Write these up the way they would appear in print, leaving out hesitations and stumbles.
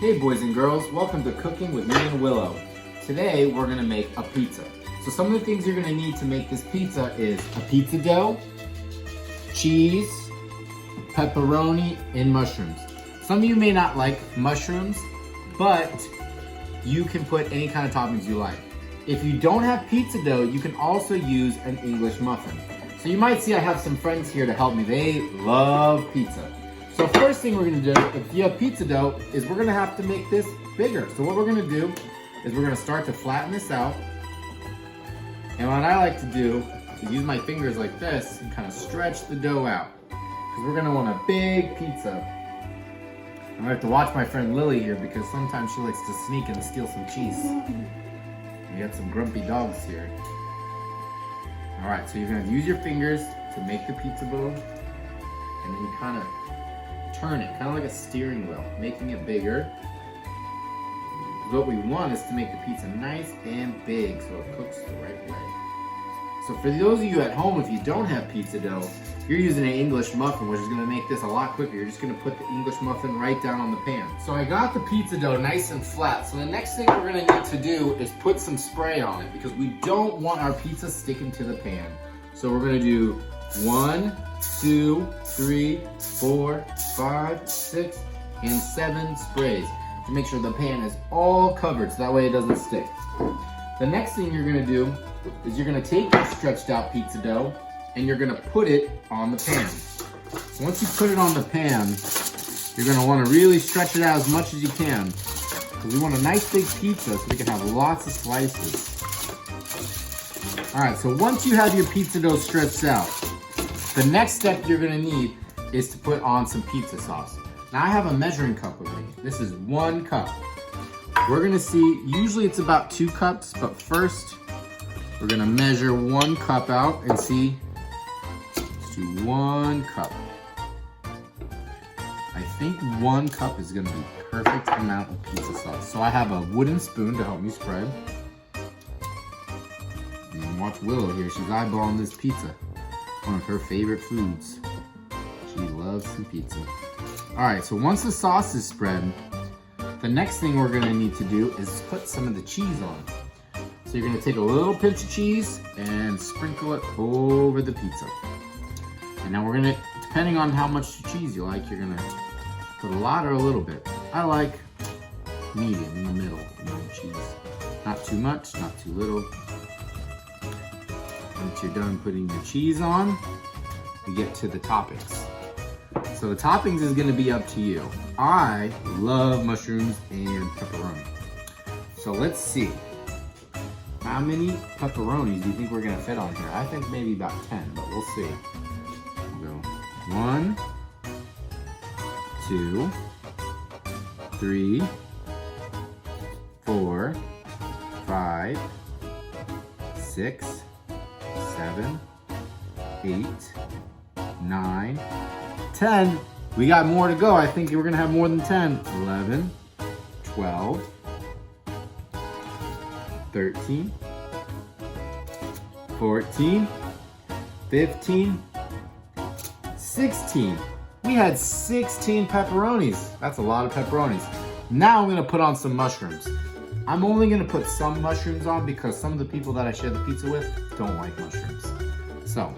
Hey boys and girls, welcome to Cooking with me and Willow. Today we're gonna make a pizza. So some of the things you're gonna need to make this pizza is a pizza dough, cheese, pepperoni, and mushrooms. Some of you may not like mushrooms, but you can put any kind of toppings you like. If you don't have pizza dough, you can also use an English muffin. So you might see I have some friends here to help me. They love pizza. So first thing we're gonna do, if you have pizza dough, is we're gonna have to make this bigger. So what we're gonna do is we're gonna start to flatten this out. And what I like to do is use my fingers like this and kind of stretch the dough out. Because we're gonna want a big pizza. I have to watch my friend Lily here because sometimes she likes to sneak and steal some cheese. We got some grumpy dogs here. All right, so you're gonna use your fingers to make the pizza bowl, and then you kind of turn it, kind of like a steering wheel, making it bigger. What we want is to make the pizza nice and big so it cooks the right way. So for those of you at home, if you don't have pizza dough, you're using an English muffin, which is gonna make this a lot quicker. You're just gonna put the English muffin right down on the pan. So I got the pizza dough nice and flat. So the next thing we're gonna need to do is put some spray on it because we don't want our pizza sticking to the pan. So we're gonna do 1, 2, 3, 4, 5, 6, and 7 sprays to make sure the pan is all covered so that way it doesn't stick. The next thing you're gonna do is you're gonna take your stretched out pizza dough and you're gonna put it on the pan. So once you put it on the pan, you're gonna wanna really stretch it out as much as you can because we want a nice big pizza so we can have lots of slices. All right, so once you have your pizza dough stretched out, the next step you're gonna need is to put on some pizza sauce. Now I have a measuring cup with me. This is 1 cup. We're gonna see, usually it's about 2 cups, but first we're gonna measure 1 cup out and see. Let's do 1 cup. I think 1 cup is gonna be perfect amount of pizza sauce. So I have a wooden spoon to help me spread. And watch Willow here, she's eyeballing this pizza. One of her favorite foods. She loves some pizza. All right, so once the sauce is spread, the next thing we're gonna need to do is put some of the cheese on. So you're gonna take a little pinch of cheese and sprinkle it over the pizza. And now we're gonna, depending on how much cheese you like, you're gonna put a lot or a little bit. I like medium in the middle of the cheese. Not too much, not too little. Once you're done putting your cheese on, we get to the toppings. So the toppings is gonna be up to you. I love mushrooms and pepperoni. So let's see. How many pepperonis do you think we're gonna fit on here? I think maybe about 10, but we'll see. We'll go 1, 2, 3, 4, 5, 6, 7, 8, 9, 10. We got more to go. I think we're gonna have more than 10. 11, 12, 13, 14, 15, 16. We had 16 pepperonis. That's a lot of pepperonis. Now I'm gonna put on some mushrooms. I'm only gonna put some mushrooms on because some of the people that I share the pizza with don't like mushrooms. So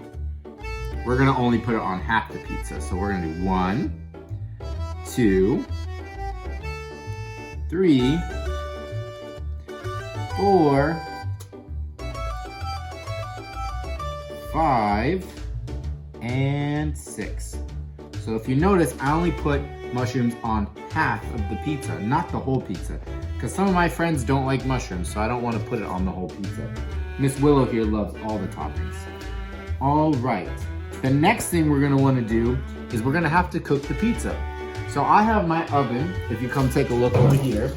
we're gonna only put it on half the pizza. So we're gonna do 1, 2, 3, 4, 5, and 6. So if you notice, I only put mushrooms on half of the pizza, not the whole pizza. Because some of my friends don't like mushrooms, so I don't want to put it on the whole pizza. Miss Willow here loves all the toppings. All right, the next thing we're gonna wanna do is we're gonna have to cook the pizza. So I have my oven. If you come take a look over here,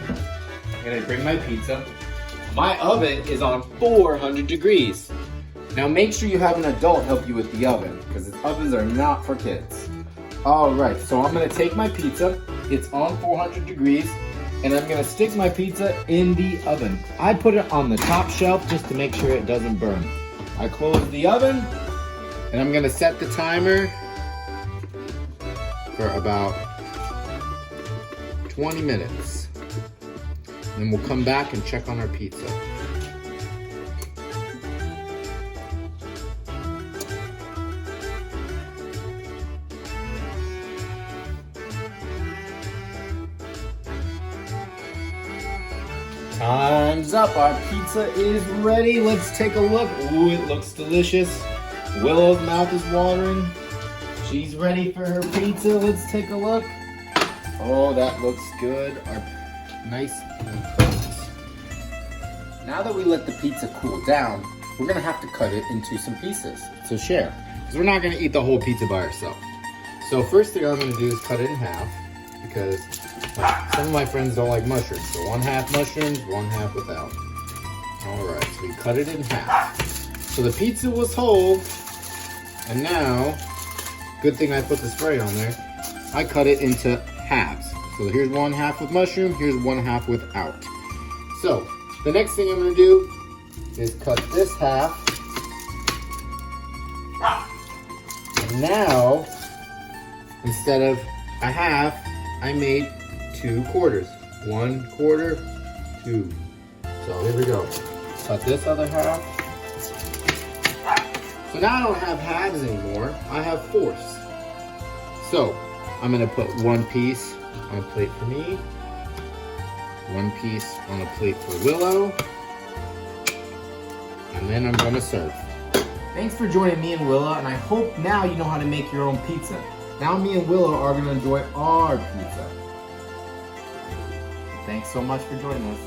I'm gonna bring my pizza. My oven is on 400 degrees. Now make sure you have an adult help you with the oven because ovens are not for kids. All right, so I'm gonna take my pizza. It's on 400 degrees and I'm gonna stick my pizza in the oven. I put it on the top shelf just to make sure it doesn't burn. I close the oven and I'm gonna set the timer for about 20 minutes. Then we'll come back and check on our pizza. Time's up. Our pizza is ready. Let's take a look. Ooh, it looks delicious. Willow's mouth is watering. She's ready for her pizza. Let's take a look. Oh, that looks good. Our nice and cooked. Now that we let the pizza cool down, we're gonna have to cut it into some pieces to share. Because we're not gonna eat the whole pizza by ourselves. So first thing I'm gonna do is cut it in half, because some of my friends don't like mushrooms. So 1/2 mushrooms, 1/2 without. All right, so we cut it in half. So the pizza was whole, and now, good thing I put the spray on there, I cut it into halves. So here's 1/2 with mushroom, here's 1/2 without. So the next thing I'm gonna do is cut this half. And now, instead of a half, I made 2 quarters. 1 quarter, 2. So here we go. Cut this other half. So now I don't have halves anymore, I have fourths. So I'm gonna put 1 piece on a plate for me, 1 piece on a plate for Willow, and then I'm gonna serve. Thanks for joining me and Willow, and I hope now you know how to make your own pizza. Now me and Willow are gonna enjoy our pizza. Thanks so much for joining us.